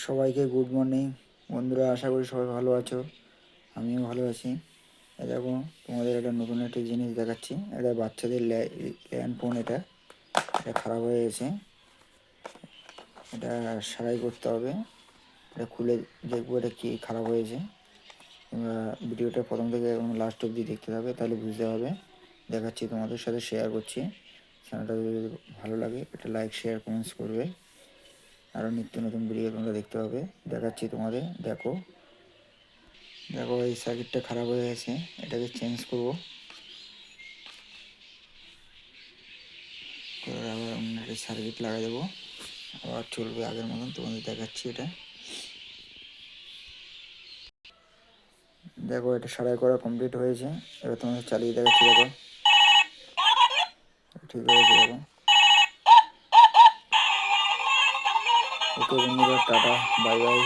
সবাইকে good morning বন্ধুরা, আশা করি সবাই ভালো আছো। আমিও ভালো আছি। দেখো, তোমাদের একটা নতুন একটা জিনিস দেখাচ্ছি। এটা বাচ্চাদের ল্যান্ড ফোন। এটা খারাপ হয়ে গেছে। এটা সারাই করতে হবে। এটা খুলে দেখবো এটা কি খারাপ হয়েছে। তোমরা ভিডিওটা প্রথম থেকে এবং লাস্ট অবধি দেখতে হবে, তাহলে বুঝতে হবে। দেখাচ্ছি, তোমাদের সাথে শেয়ার করছি। চ্যানেলটা যদি ভালো লাগে এটা লাইক, শেয়ার, কমেন্টস করবে। আরও নিত্য নতুন ভিডিও তোমরা দেখতে পাবে। দেখাচ্ছি তোমাদের। দেখো, এই সার্কিটটা খারাপ হয়ে গেছে। এটাকে চেঞ্জ করবো। আবার অন্য একটা সার্কিট লাগাই দেবো, আবার চলবে আগের মতন। তোমাদের দেখাচ্ছি এটা। দেখো, এটা সারাই করা কমপ্লিট হয়েছে। এবার তোমাদের চালিয়ে দেখাচ্ছি। দেখো, ঠিক হয়েছে। দেখো, ওকে বন্ধুরা, টাটা, বাই বাই।